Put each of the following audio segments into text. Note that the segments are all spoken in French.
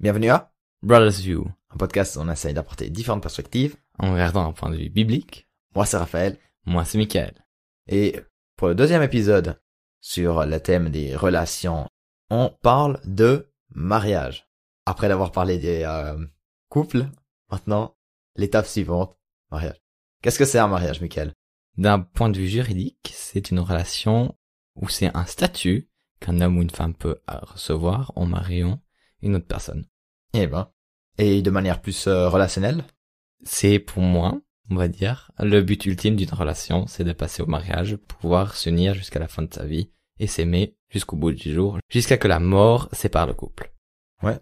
Bienvenue à Brothers View, un podcast où on essaye d'apporter différentes perspectives. en regardant un point de vue biblique. Moi c'est Raphaël, Moi, c'est Michael. et pour le deuxième épisode sur le thème des relations, on parle de mariage. Après d'avoir parlé des couples, maintenant, l'étape suivante, mariage. Qu'est-ce que c'est un mariage, Michael? D'un point de vue juridique, c'est une relation où c'est un statut qu'un homme ou une femme peut recevoir en mariant une autre personne. Eh ben, et de manière plus relationnelle? C'est pour moi, on va dire, le but ultime d'une relation, c'est de passer au mariage, pouvoir s'unir jusqu'à la fin de sa vie et s'aimer jusqu'au bout du jour, jusqu'à que la mort sépare le couple. Ouais.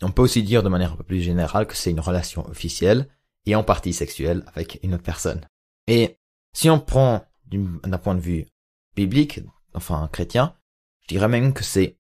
On peut aussi dire de manière un peu plus générale que c'est une relation officielle et en partie sexuelle avec une autre personne. Et si on prend d'un point de vue biblique, enfin chrétien, je dirais même que c'est,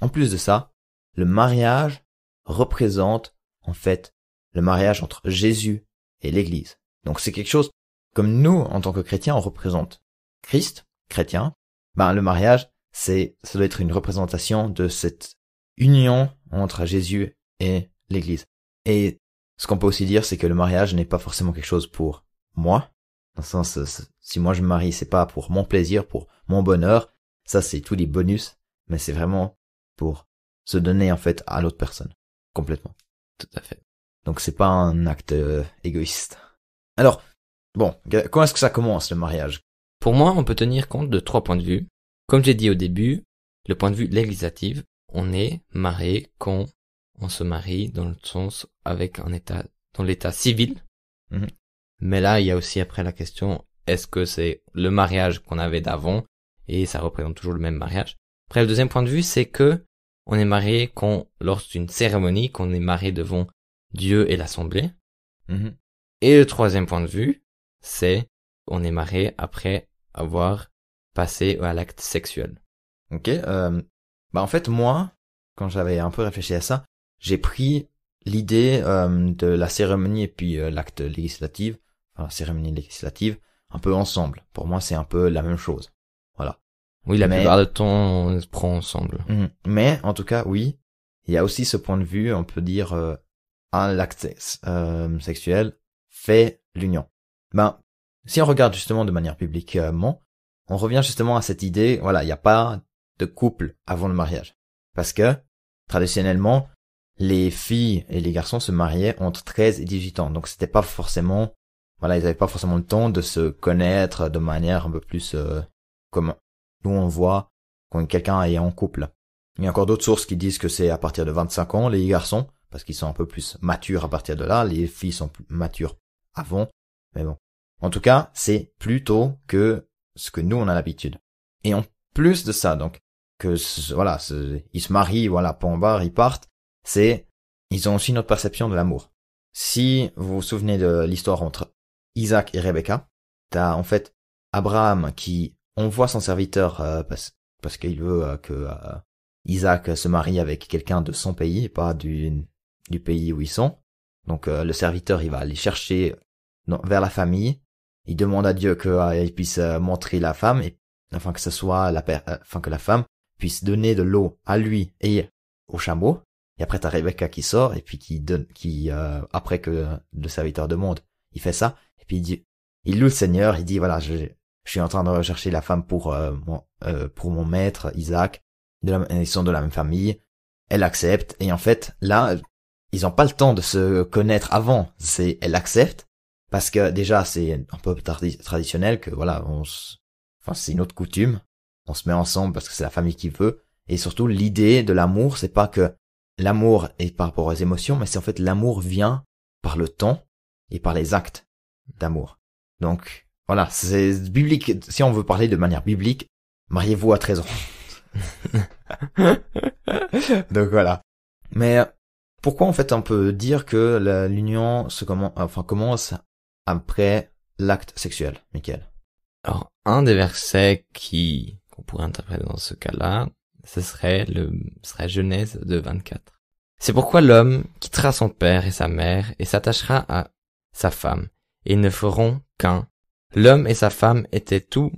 en plus de ça, le mariage représente en fait le mariage entre Jésus et l'Église. Donc c'est quelque chose, comme nous en tant que chrétiens, on représente Christ, chrétien, le mariage, ça doit être une représentation de cette union entre Jésus et l'Église. Et ce qu'on peut aussi dire, c'est que le mariage n'est pas forcément quelque chose pour moi. Dans le sens, si moi je me marie, c'est pas pour mon plaisir, pour mon bonheur. Ça, c'est tous les bonus, mais c'est vraiment pour se donner en fait à l'autre personne. Complètement. Tout à fait. Donc c'est pas un acte égoïste. Alors, bon, comment est-ce que ça commence le mariage? Pour moi, on peut tenir compte de 3 points de vue. Comme j'ai dit au début, le point de vue législatif, on est marié quand on se marie dans le sens avec un état, dans l'état civil. Mhm. Mais là, il y a aussi après la question, est-ce que c'est le mariage qu'on avait d'avant et ça représente toujours le même mariage? Après, le deuxième point de vue, c'est que on est marié lors d'une cérémonie, qu'on est marié devant Dieu et l'assemblée. Mhm. Et le troisième point de vue, c'est on est marié après avoir passé à l'acte sexuel. Ok. En fait, moi, quand j'avais un peu réfléchi à ça, j'ai pris l'idée de la cérémonie et puis l'acte législatif, enfin la cérémonie législative, un peu ensemble. Pour moi, c'est un peu la même chose. Voilà. Oui, la plupart du temps, on se prend ensemble. Mais, en tout cas, oui, il y a aussi ce point de vue, on peut dire, l'acte sexuel fait l'union. Si on regarde justement de manière bibliquement, on revient justement à cette idée, voilà, il n'y a pas de couple avant le mariage. Parce que, traditionnellement, les filles et les garçons se mariaient entre 13 et 18 ans. Donc c'était pas forcément, voilà, ils avaient pas forcément le temps de se connaître de manière un peu plus comme nous on voit quand quelqu'un est en couple. Il y a encore d'autres sources qui disent que c'est à partir de 25 ans, les garçons, parce qu'ils sont un peu plus matures à partir de là, les filles sont plus matures avant, mais bon. En tout cas, c'est plus tôt que ce que nous on a l'habitude. Et en plus de ça, donc, voilà, ils se marient, voilà, point barre, ils partent, ils ont aussi notre perception de l'amour. Si vous vous souvenez de l'histoire entre Isaac et Rebecca, t'as en fait Abraham qui envoie son serviteur parce qu'il veut que Isaac se marie avec quelqu'un de son pays et pas du pays où ils sont. Donc le serviteur, il va aller chercher vers la famille. Il demande à Dieu qu'il puisse montrer la femme et afin que ce soit afin que la femme puisse donner de l'eau à lui et au chameau. Et après t'as Rebecca qui sort et puis après que le serviteur demande, il fait ça et puis il loue le Seigneur. Il dit voilà, je suis en train de rechercher la femme pour mon maître Isaac. Ils sont de la même famille. Elle accepte et en fait là ils ont pas le temps de se connaître avant. Elle accepte parce que déjà c'est un peu traditionnel que voilà c'est une autre coutume. On se met ensemble parce que c'est la famille qui veut et surtout l'idée de l'amour c'est pas que l'amour est par rapport aux émotions mais c'est en fait l'amour vient par le temps et par les actes d'amour. Donc voilà, c'est biblique. Si on veut parler de manière biblique, mariez-vous à 13 ans. Donc voilà. Mais pourquoi en fait on peut dire que l'union commence après l'acte sexuel, Michael? Alors, un des versets qu'on pourrait interpréter dans ce cas-là, ce serait Genèse 2:24. C'est pourquoi l'homme quittera son père et sa mère et s'attachera à sa femme, et ils ne feront qu'un. L'homme et sa femme étaient tous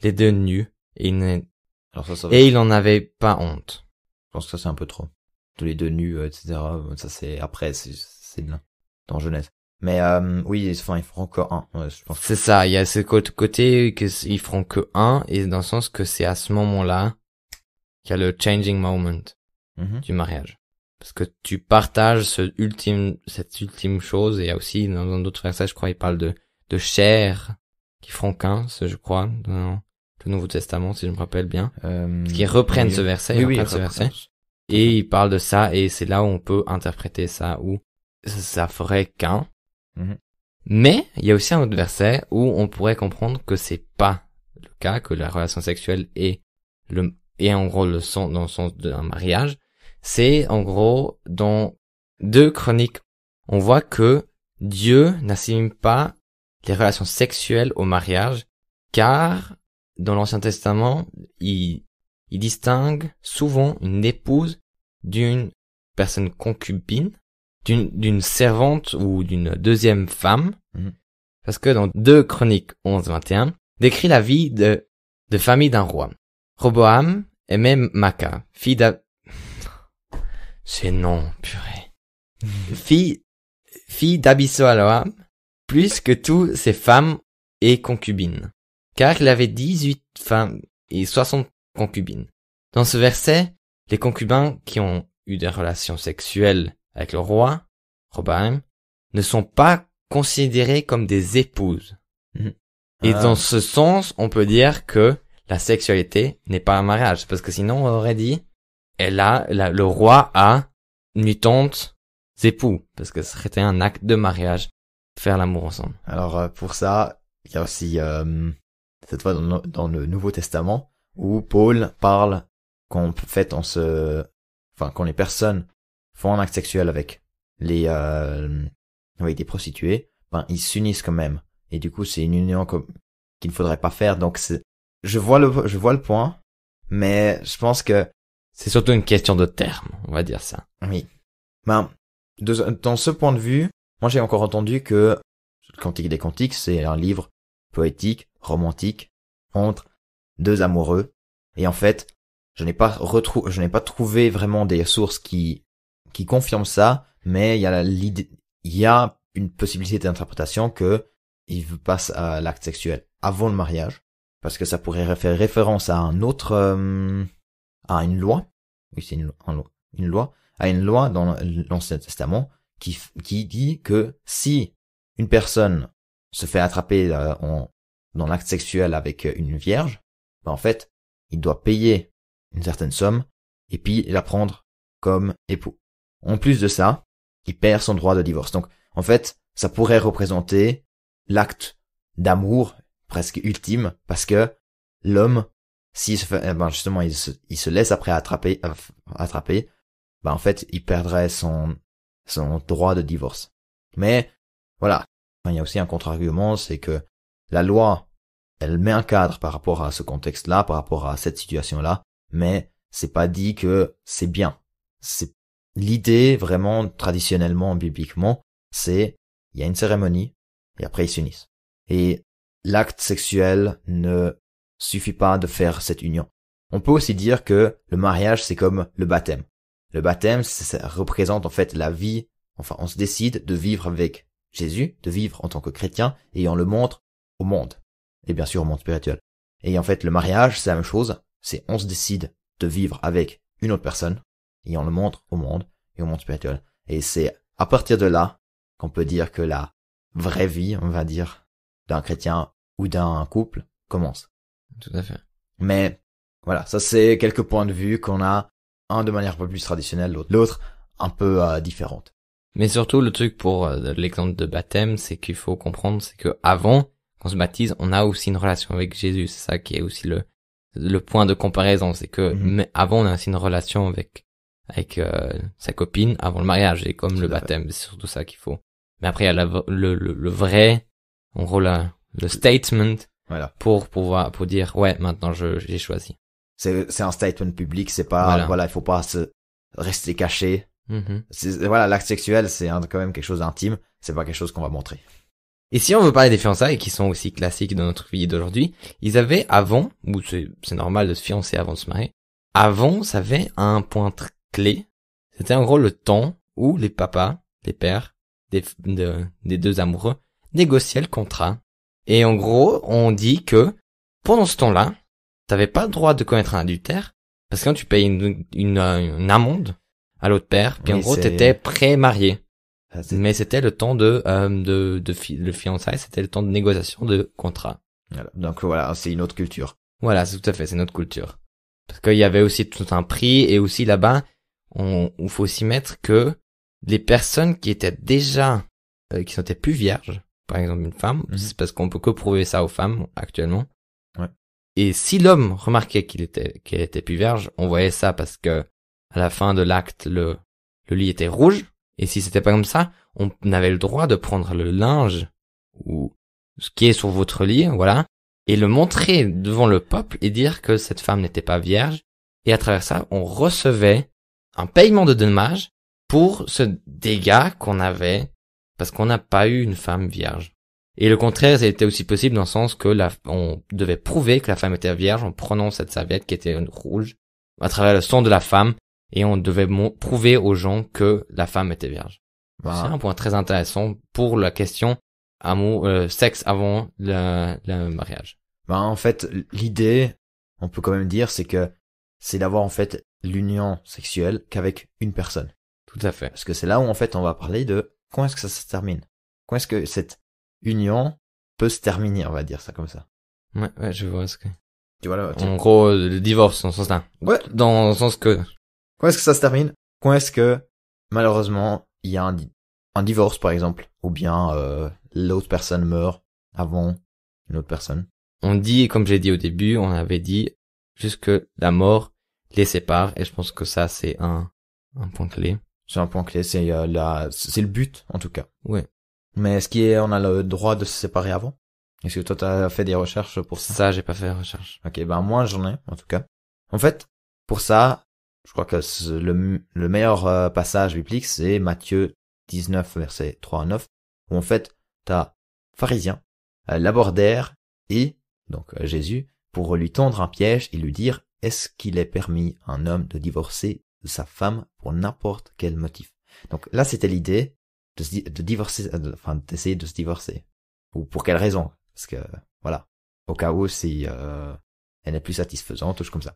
les deux nus, et ils n'en avaient pas honte. Je pense que ça c'est un peu trop. tous les deux nus, etc. Ça c'est après, c'est dans Genèse. Mais oui, enfin ils feront que un. Ouais, je pense. C'est ça, il y a ce côté que ils feront que un, et dans le sens que c'est à ce moment-là qu'il y a le changing moment Mhm. du mariage. Parce que tu partages cette ultime chose, et il y a aussi, dans d'autres versets, je crois, il parle de chair qui feront qu'un, je crois, dans le Nouveau Testament, si je me rappelle bien. Parce qu'ils reprennent oui. ce verset, Oui, ils reprennent ce reprends. verset, et ils parlent de ça, et c'est là où on peut interpréter ça, où ça ferait qu'un. Mhm. Mais il y a aussi un autre verset où on pourrait comprendre que c'est pas le cas, que la relation sexuelle est en gros dans le sens d'un mariage. C'est en gros dans 2 Chroniques, on voit que Dieu n'assimile pas les relations sexuelles au mariage, car dans l'Ancien Testament, il distingue souvent une épouse d'une personne concubine, d'une servante ou d'une deuxième femme, parce que dans 2 Chroniques 11-21, décrit la vie de famille d'un roi. Roboam aimait Maca, fille c'est non, purée. Fille d'Abisaloam, plus que tous ses femmes et concubines, car il avait 18 femmes et 60 concubines. Dans ce verset, les concubins qui ont eu des relations sexuelles avec le roi, Roboam, ne sont pas considérés comme des épouses. Et dans ce sens, on peut dire que la sexualité n'est pas un mariage, parce que sinon on aurait dit, le roi a mutantes époux, parce que ce serait un acte de mariage, faire l'amour ensemble. Alors pour ça, il y a aussi cette fois dans le Nouveau Testament où Paul parle quand les personnes font un acte sexuel avec avec des prostituées, ils s'unissent quand même. Et du coup, c'est une union qu'il ne faudrait pas faire. Donc je vois le point, mais je pense que c'est surtout une question de terme, on va dire ça. Oui. Dans ce point de vue, moi j'ai encore entendu que Cantique des Cantiques, c'est un livre poétique, romantique, entre 2 amoureux. Et en fait, je n'ai pas trouvé vraiment des sources qui confirment ça, mais il y a une possibilité d'interprétation que il passe à l'acte sexuel avant le mariage, parce que ça pourrait faire référence à à une loi. Oui, c'est une loi. À une loi dans l'Ancien Testament qui dit que si une personne se fait attraper dans l'acte sexuel avec une vierge, en fait, il doit payer une certaine somme et puis la prendre comme époux. En plus de ça, il perd son droit de divorce. Donc, en fait, ça pourrait représenter l'acte d'amour presque ultime, parce que l'homme, s'il se fait, justement, il se laisse après attraper, en fait, il perdrait son droit de divorce. Mais, voilà. Il y a aussi un contre-argument, c'est que la loi, elle met un cadre par rapport à ce contexte-là, par rapport à cette situation-là, mais c'est pas dit que c'est bien. C'est l'idée, vraiment, traditionnellement, bibliquement, c'est, il y a une cérémonie, et après ils s'unissent. Et l'acte sexuel ne suffit pas de faire cette union. On peut aussi dire que le mariage, c'est comme le baptême. Le baptême, ça représente en fait la vie, on se décide de vivre avec Jésus, de vivre en tant que chrétien, et on le montre au monde. Et bien sûr au monde spirituel. Et en fait, le mariage, c'est la même chose, on se décide de vivre avec une autre personne, et on le montre au monde et au monde spirituel. Et c'est à partir de là qu'on peut dire que la vraie vie, on va dire, d'un chrétien ou d'un couple commence. Tout à fait. Mais voilà, ça c'est quelques points de vue qu'on a, un de manière un peu plus traditionnelle, l'autre un peu différente. Mais surtout, le truc pour l'exemple de baptême, c'est qu'il faut comprendre, c'est que avant qu'on se baptise, on a aussi une relation avec Jésus. C'est ça qui est aussi le point de comparaison, c'est que mais avant on a aussi une relation avec sa copine avant le mariage, et comme le baptême, c'est surtout ça qu'il faut. Mais après il y a le vrai, en gros le statement, voilà, pour dire ouais, maintenant j'ai choisi. C'est un statement public, c'est pas voilà, il faut pas se rester caché. Voilà, l'acte sexuel, c'est quand même quelque chose d'intime, c'est pas quelque chose qu'on va montrer. Et si on veut parler des fiançailles, qui sont aussi classiques dans notre vie d'aujourd'hui, ils avaient avant, ou c'est normal de se fiancer avant de se marier, avant, ça avait un point clé, C'était en gros le temps où les papas, les pères des deux amoureux négociaient le contrat. Et en gros, on dit que pendant ce temps-là, t'avais pas le droit de commettre un adultère parce que quand tu payes une amende à l'autre père, puis en Oui, gros, c'est- t'étais pré-marié. Ah, c'est- Mais c'était le temps le fiançailles, c'était le temps de négociation de contrat. Voilà. Donc voilà, c'est une autre culture. Voilà, c'est tout à fait, c'est notre culture. Parce qu'il y avait aussi tout un prix, et aussi là-bas, il faut aussi mettre que les personnes qui étaient déjà, qui n'étaient plus vierges, par exemple une femme, Mhm. c'est parce qu'on peut que prouver ça aux femmes actuellement. Ouais. Et si l'homme remarquait qu'elle était plus vierge, on voyait ça parce que à la fin de l'acte, le lit était rouge. Et si c'était pas comme ça, on avait le droit de prendre le linge ou ce qui est sur votre lit, voilà, et le montrer devant le peuple et dire que cette femme n'était pas vierge. Et à travers ça, on recevait un paiement de dommages pour ce dégât qu'on avait parce qu'on n'a pas eu une femme vierge. Et le contraire, c'était aussi possible dans le sens que on devait prouver que la femme était vierge en prenant cette serviette qui était rouge à travers le sang de la femme, et on devait prouver aux gens que la femme était vierge. Bah, C'est un point très intéressant pour la question sexe avant le mariage. bah, en fait, l'idée, on peut quand même dire, c'est que c'est d'avoir en fait l'union sexuelle qu'avec une personne. Tout à fait. Parce que c'est là où en fait on va parler de quand est-ce que ça se termine. Quand est-ce que cette union peut se terminer, on va dire ça comme ça. Ouais, je vois ce que... Tu vois là, En gros, le divorce, dans ce sens-là. Ouais. Dans le sens que... Quand est-ce que ça se termine? Quand est-ce que, malheureusement, il y a un divorce, par exemple, ou bien l'autre personne meurt avant une autre personne. On dit, comme j'ai dit au début, on avait dit juste que la mort les sépare, et je pense que ça, c'est un point clé. C'est un point clé, c'est c'est le but, en tout cas. Ouais. Mais est-ce qu'on a le droit de se séparer avant? Est-ce que toi t'as fait des recherches pour ça? Ça, j'ai pas fait la recherche. Ok, ben moi j'en ai, en tout cas. En fait, pour ça, je crois que le meilleur passage biblique, c'est Matthieu 19, versets 3 à 9, où en fait, t'as pharisiens l'abordèrent et, donc Jésus, pour lui tendre un piège et lui dire, est-ce qu'il est permis à un homme de divorcer de sa femme pour n'importe quel motif? Donc là, c'était l'idée de divorcer, enfin d'essayer de se divorcer. Ou pour quelle raison? Parce que, voilà, au cas où si elle n'est plus satisfaisante, ou chose comme ça.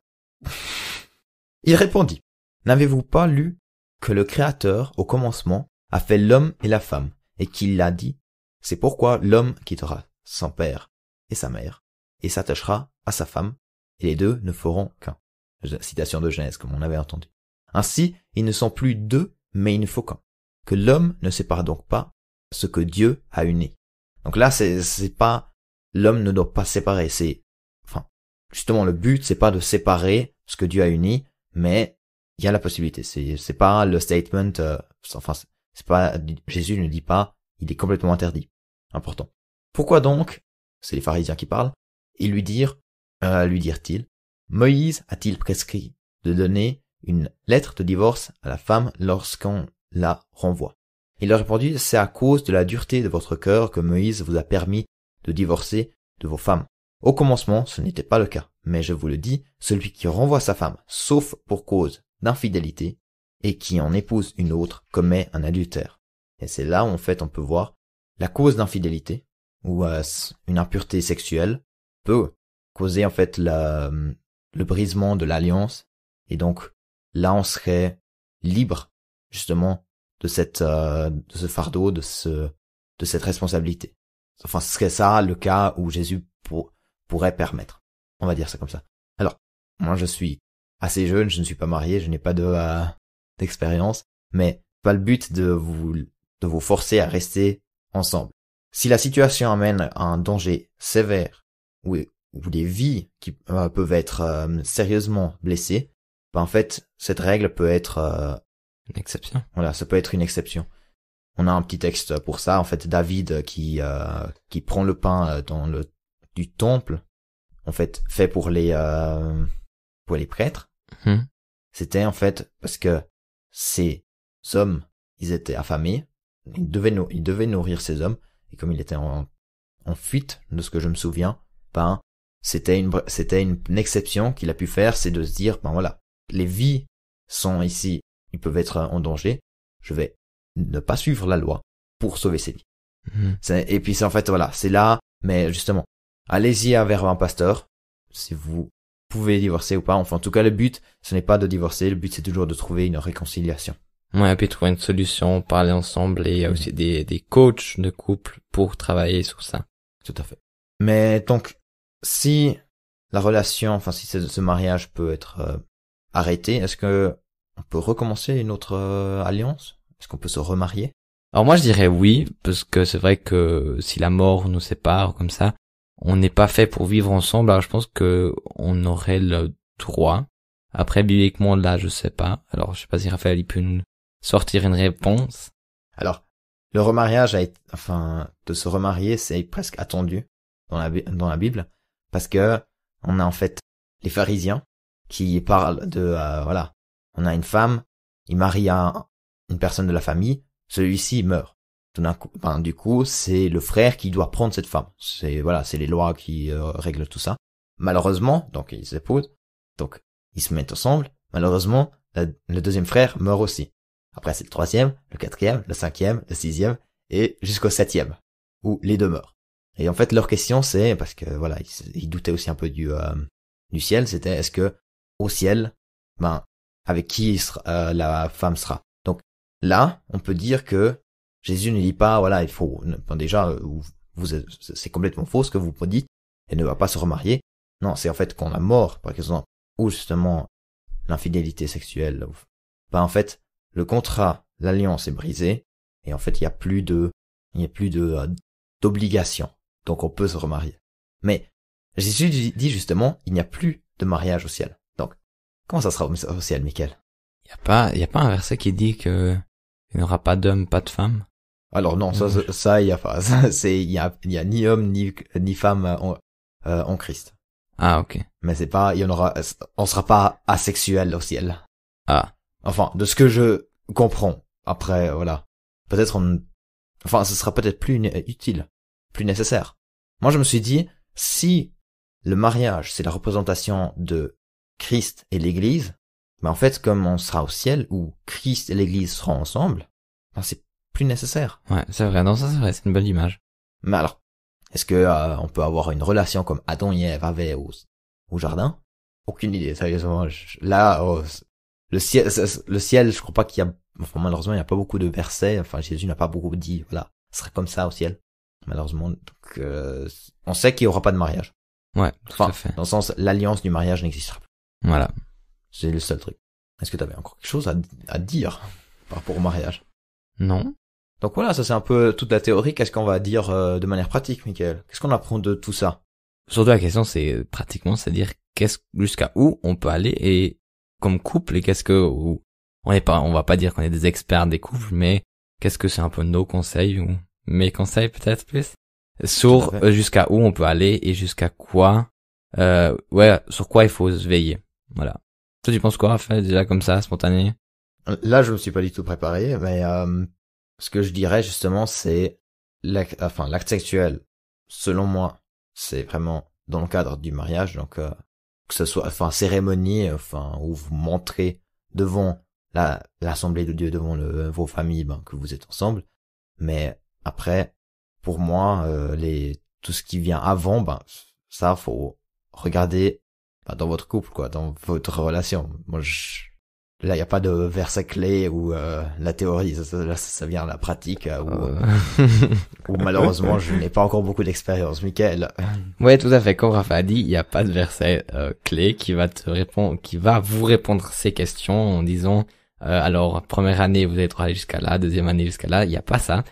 Il répondit, n'avez-vous pas lu que le Créateur, au commencement, a fait l'homme et la femme, et qu'il l'a dit, c'est pourquoi l'homme quittera son père et sa mère, et s'attachera à sa femme, et les deux ne feront qu'un. Citation de Genèse, comme on avait entendu. Ainsi, ils ne sont plus deux, mais il ne faut qu'un. Que l'homme ne sépare donc pas ce que Dieu a uni. Donc là, c'est pas, l'homme ne doit pas séparer, justement, le but, c'est pas de séparer ce que Dieu a uni, mais il y a la possibilité. C'est pas le statement, c'est pas, Jésus ne dit pas, il est complètement interdit. Important. Pourquoi donc, c'est les pharisiens qui parlent, et lui dirent-ils, Moïse a-t-il prescrit de donner une lettre de divorce à la femme lorsqu'on la renvoie? Il leur répondit, c'est à cause de la dureté de votre cœur que Moïse vous a permis de divorcer de vos femmes. Au commencement, ce n'était pas le cas, mais je vous le dis, celui qui renvoie sa femme, sauf pour cause d'infidélité, et qui en épouse une autre, commet un adultère. Et c'est là où en fait on peut voir la cause d'infidélité, ou une impureté sexuelle, peut causer en fait le brisement de l'alliance, et donc là on serait libre justement de de ce fardeau, de cette responsabilité. Enfin, ce serait ça le cas où Jésus pourrait permettre. On va dire ça comme ça. Alors, moi je suis assez jeune, je ne suis pas marié, je n'ai pas d'expérience, mais pas le but de vous forcer à rester ensemble. Si la situation amène à un danger sévère ou des vies qui peuvent être sérieusement blessées, en fait, cette règle peut être une exception. Voilà, ça peut être une exception. On a un petit texte pour ça, en fait, David qui prend le pain du temple, en fait, fait pour les prêtres. C'était en fait parce que ces hommes, ils étaient affamés, ils devaient nourrir ces hommes, et comme il était en fuite, de ce que je me souviens, c'était une exception qu'il a pu faire, c'est de se dire, voilà, les vies sont ici ils peuvent être en danger, je vais ne pas suivre la loi pour sauver ces vies. Et puis c'est en fait, voilà, c'est là, mais justement, allez-y vers un pasteur, si vous pouvez divorcer ou pas. Enfin, en tout cas, le but, ce n'est pas de divorcer, le but c'est toujours de trouver une réconciliation. Ouais, et puis trouver une solution, parler ensemble, et il y a aussi des coachs de couple pour travailler sur ça. Tout à fait. Mais donc, si la relation, enfin si ce mariage peut être arrêté, est-ce que on peut recommencer une autre alliance? Est-ce qu'on peut se remarier? Alors moi je dirais oui, parce que c'est vrai que si la mort nous sépare comme ça, on n'est pas fait pour vivre ensemble, alors je pense que on aurait le droit. Après, bibliquement, là, je sais pas. Alors, je sais pas si Raphaël, il peut nous sortir une réponse. Alors, le remariage de se remarier, c'est presque attendu dans la Bible, parce que on a en fait les pharisiens qui parlent de, voilà, on a une femme, il marie une personne de la famille, celui-ci meurt. Tout d'un coup, du coup, c'est le frère qui doit prendre cette femme. C'est les lois qui règlent tout ça. Malheureusement, donc ils s'épousent, donc ils se mettent ensemble. Malheureusement, le deuxième frère meurt aussi. Après, c'est le troisième, le quatrième, le cinquième, le sixième, et jusqu'au septième, où les deux meurent. Et en fait, leur question, c'est, parce que voilà, ils doutaient aussi un peu du ciel, c'était est-ce que au ciel, avec qui la femme sera. Donc là, on peut dire que Jésus ne dit pas, voilà, il faut, déjà, c'est complètement faux ce que vous dites, elle ne va pas se remarier. Non, c'est en fait qu'on a mort, par exemple, ou justement l'infidélité sexuelle. En fait, le contrat, l'alliance est brisée, et en fait, il y a plus d'obligation. Donc on peut se remarier. Mais Jésus dit justement, il n'y a plus de mariage au ciel. Donc, comment ça sera au ciel, Mickaël? Il y a pas un verset qui dit que il n'y aura pas d'homme, pas de femme? Alors non, ça il y a pas. Il y a ni homme ni femme en Christ. Ah, ok. Mais c'est pas, on sera pas asexuel au ciel. Ah. Enfin, de ce que je comprends. Après, voilà. Peut-être ce sera peut-être plus utile, plus nécessaire. Moi, je me suis dit, si le mariage, c'est la représentation de Christ et l'Église, en fait, comme on sera au ciel, où Christ et l'Église seront ensemble, c'est plus nécessaire. Ouais, c'est vrai. Non, ça c'est vrai, c'est une bonne image. Mais alors, est-ce que on peut avoir une relation comme Adam et Ève avaient au jardin? Aucune idée, sérieusement. Le ciel, je crois pas qu'il y a, malheureusement, il n'y a pas beaucoup de versets. Enfin, Jésus n'a pas beaucoup dit, voilà, ce serait comme ça au ciel. Malheureusement, donc, on sait qu'il y aura pas de mariage. Ouais, tout à fait. Dans le sens, l'alliance du mariage n'existera plus. Voilà. C'est le seul truc. Est-ce que tu avais encore quelque chose à dire par rapport au mariage? Non. Donc voilà, ça c'est un peu toute la théorie. Qu'est-ce qu'on va dire de manière pratique, Mickaël? Qu'est-ce qu'on apprend de tout ça? Surtout la question, c'est pratiquement, c'est-à-dire jusqu'à où on peut aller et comme couple, et on va pas dire qu'on est des experts des couples, mais qu'est-ce que c'est un peu nos conseils ou mes conseils peut-être plus sur jusqu'à où on peut aller et jusqu'à quoi, sur quoi il faut se veiller. Voilà. Toi, tu penses quoi, Raphaël, déjà comme ça, spontané? Là, je me suis pas du tout préparé, mais ce que je dirais justement, c'est l'acte sexuel. Selon moi, c'est vraiment dans le cadre du mariage, donc que ce soit cérémonie, où vous montrez devant l'assemblée de Dieu, devant vos familles, que vous êtes ensemble. Mais après, pour moi, tout ce qui vient avant, ça faut regarder dans votre couple, quoi, dans votre relation. Moi, là, il y a pas de verset clé ou la théorie, ça vient à la pratique où malheureusement je n'ai pas encore beaucoup d'expérience. Mickaël. Ouais, tout à fait. Comme Raphaël a dit, il n'y a pas de verset clé qui va vous répondre ces questions en disant alors première année vous allez aller jusqu'à là, deuxième année jusqu'à là. Il n'y a pas ça.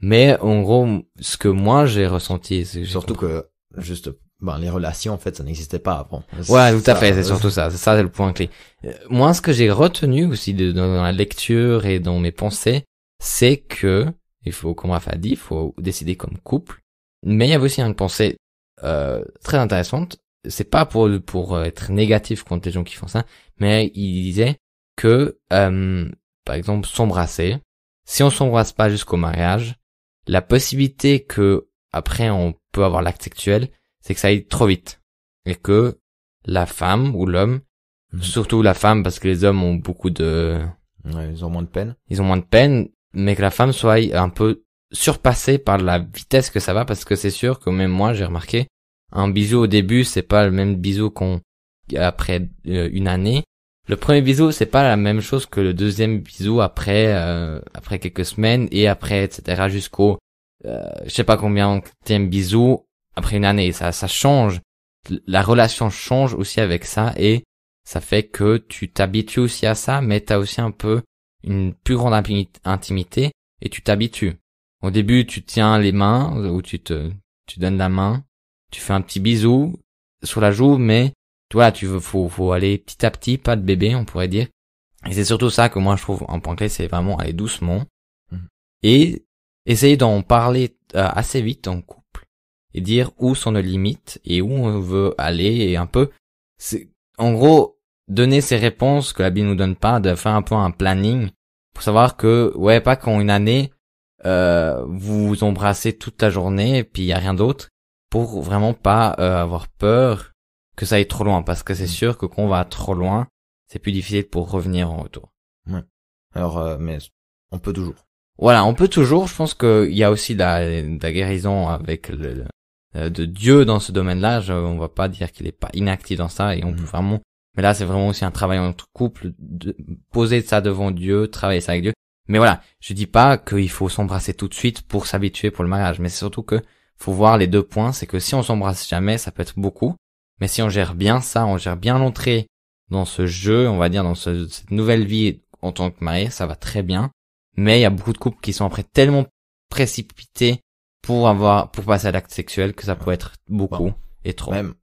Mais en gros, ce que moi j'ai ressenti, c'est surtout que juste les relations, en fait, ça n'existait pas avant. Ouais, tout à fait, c'est surtout ça. C'est le point clé. Moi, ce que j'ai retenu aussi dans la lecture et dans mes pensées, c'est que, comme Raphaël a dit, il faut décider comme couple. Mais il y avait aussi une pensée, très intéressante. C'est pas pour être négatif contre les gens qui font ça, mais il disait que, par exemple, s'embrasser. Si on s'embrasse pas jusqu'au mariage, la possibilité que, après, on peut avoir l'acte sexuel, c'est que ça aille trop vite. Et que la femme ou l'homme, surtout la femme, parce que les hommes ont beaucoup de Ouais, ils ont moins de peine. Ils ont moins de peine, mais que la femme soit un peu surpassée par la vitesse que ça va, parce que c'est sûr que même moi, j'ai remarqué, un bisou au début, c'est pas le même bisou qu'on après une année. Le premier bisou, c'est pas la même chose que le deuxième bisou après quelques semaines et après etc. jusqu'au je sais pas combien bisou après une année. Ça change. La relation change aussi avec ça et ça fait que tu t'habitues aussi à ça, mais t'as aussi un peu une plus grande intimité et tu t'habitues. Au début, tu tiens les mains ou tu donnes la main, tu fais un petit bisou sur la joue, mais voilà, faut aller petit à petit, pas de bébé, on pourrait dire. Et c'est surtout ça que moi je trouve un point clé, c'est vraiment aller doucement et essayer d'en parler assez vite en couple et dire où sont nos limites et où on veut aller et un peu, c'est en gros donner ces réponses que la Bible nous donne pas, de faire un peu un planning pour savoir que ouais, pas qu'en une année vous vous embrassez toute la journée et puis il y a rien d'autre, pour vraiment pas avoir peur que ça aille trop loin, parce que c'est sûr que quand on va trop loin, c'est plus difficile pour revenir en retour. Ouais. Alors, mais on peut toujours. Voilà, on peut toujours. Je pense qu'il y a aussi la guérison avec de Dieu dans ce domaine-là. On va pas dire qu'il est pas inactif dans ça, et on peut vraiment. Mais là, c'est vraiment aussi un travail entre couple, de poser ça devant Dieu, travailler ça avec Dieu. Mais voilà, je dis pas qu'il faut s'embrasser tout de suite pour s'habituer pour le mariage, mais c'est surtout que faut voir les deux points. C'est que si on s'embrasse jamais, ça peut être beaucoup. Mais si on gère bien ça, on gère bien l'entrée dans ce jeu, on va dire dans cette nouvelle vie en tant que marié, ça va très bien. Mais il y a beaucoup de couples qui sont après tellement précipités pour passer à l'acte sexuel que ça peut être beaucoup et trop. Même,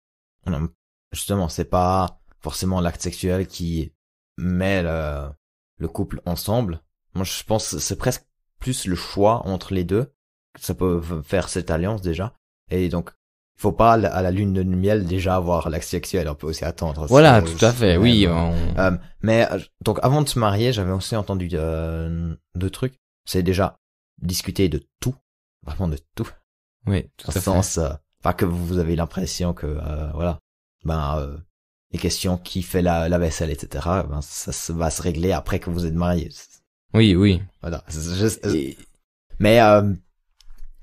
justement, c'est pas forcément l'acte sexuel qui met le couple ensemble. Moi, je pense que c'est presque plus le choix entre les deux. Ça peut faire cette alliance déjà. Et donc, il faut pas à la lune de miel déjà avoir l'acte sexuel, on peut aussi attendre. Voilà, tout à fait, oui. Mais donc avant de se marier, j'avais aussi entendu deux trucs. C'est déjà discuter de tout, vraiment de tout. Oui, tout à fait. Dans le sens, pas que vous avez l'impression que voilà, les questions qui fait la vaisselle, etc. Ça va se régler après que vous êtes mariés. Oui, oui. Voilà. Mais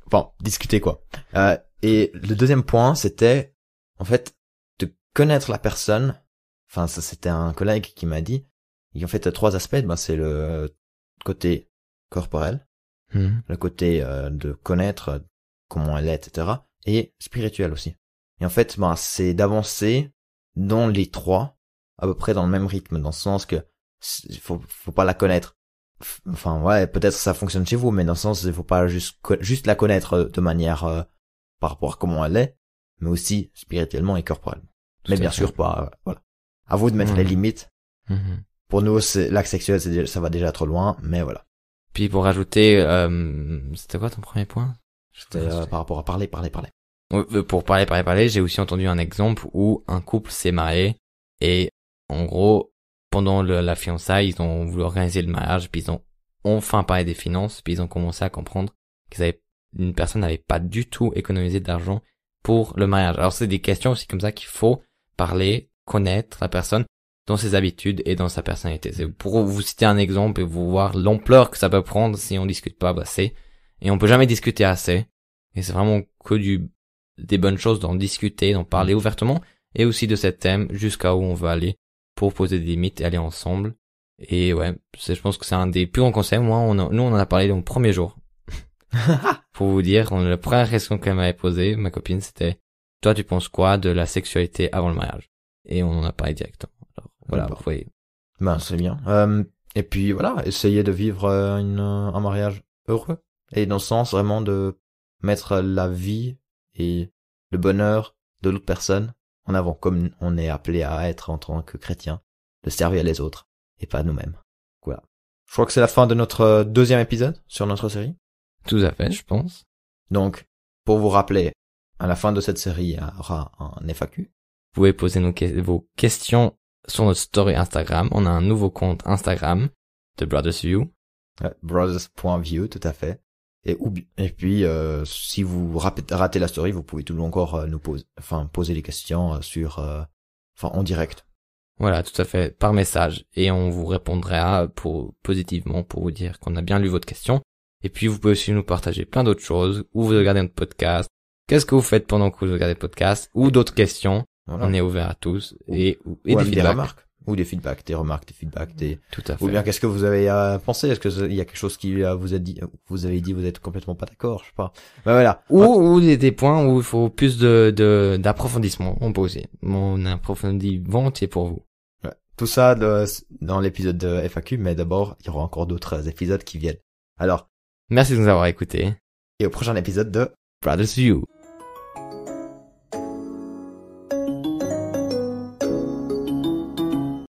bon, discuter quoi. Et le deuxième point, c'était, en fait, de connaître la personne. Enfin, ça, c'était un collègue qui m'a dit. Et en fait, trois aspects. C'est le côté corporel, le côté de connaître comment elle est, etc. Et spirituel aussi. Et en fait, c'est d'avancer dans les trois, à peu près dans le même rythme, dans le sens que faut pas la connaître. Enfin, ouais, peut-être ça fonctionne chez vous, mais dans le sens, il faut pas juste la connaître de manière par rapport à comment elle est, mais aussi spirituellement et corporellement. Mais bien sûr pas, voilà. À vous de mettre les limites. Pour nous, l'acte sexuel, ça va déjà trop loin, mais voilà. Puis pour rajouter, c'était quoi ton premier point? C'était par rapport à parler. Pour parler, j'ai aussi entendu un exemple où un couple s'est marié et en gros, pendant la fiançailles, ils ont voulu organiser le mariage, puis ils ont enfin parlé des finances, puis ils ont commencé à comprendre une personne n'avait pas du tout économisé d'argent pour le mariage. Alors c'est des questions aussi comme ça qu'il faut parler, connaître la personne dans ses habitudes et dans sa personnalité. C'est pour vous citer un exemple et vous voir l'ampleur que ça peut prendre si on discute pas assez. Et on peut jamais discuter assez. Et c'est vraiment que des bonnes choses d'en discuter, d'en parler ouvertement, et aussi de cet thème jusqu'à où on veut aller pour poser des limites et aller ensemble. Et ouais, je pense que c'est un des plus grands conseils. Moi, nous on en a parlé dans le premier jour. Pour vous dire, la première question qu'elle m'avait posée, ma copine, c'était « Toi, tu penses quoi de la sexualité avant le mariage ?» Et on en a parlé directement. Alors, voilà, vous voyez. C'est bien. Et puis voilà, essayer de vivre un mariage heureux. Et dans le sens vraiment de mettre la vie et le bonheur de l'autre personne en avant, comme on est appelé à être en tant que chrétien, de servir les autres et pas nous-mêmes. Voilà. Je crois que c'est la fin de notre deuxième épisode sur notre série. Tout à fait, je pense. Donc, pour vous rappeler, à la fin de cette série, il y aura un FAQ. Vous pouvez poser vos questions sur notre story Instagram. On a un nouveau compte Instagram de Brothers View. Brothers.view, tout à fait. Et puis, si vous ratez la story, vous pouvez toujours encore nous poser les questions en direct. Voilà, tout à fait, par message. Et on vous répondra positivement pour vous dire qu'on a bien lu votre question. Et puis, vous pouvez aussi nous partager plein d'autres choses, où vous regardez notre podcast, qu'est-ce que vous faites pendant que vous regardez le podcast, ou d'autres questions. Voilà. On est ouvert à tous. Et Ou des des feedbacks. remarques. Ou des feedbacks, des remarques, des feedbacks, Tout à fait. ou bien qu'est-ce que vous avez pensé? Est-ce que il y a quelque chose qui vous a dit, vous avez dit, vous êtes complètement pas d'accord, je sais pas. Ben voilà. Ou des points où il faut plus d'approfondissement. On peut aussi. On approfondit volontiers pour vous. Ouais. Tout ça dans l'épisode de FAQ, mais d'abord, il y aura encore d'autres épisodes qui viennent. Alors, Merci de nous avoir écoutés. et au prochain épisode de Brothers View.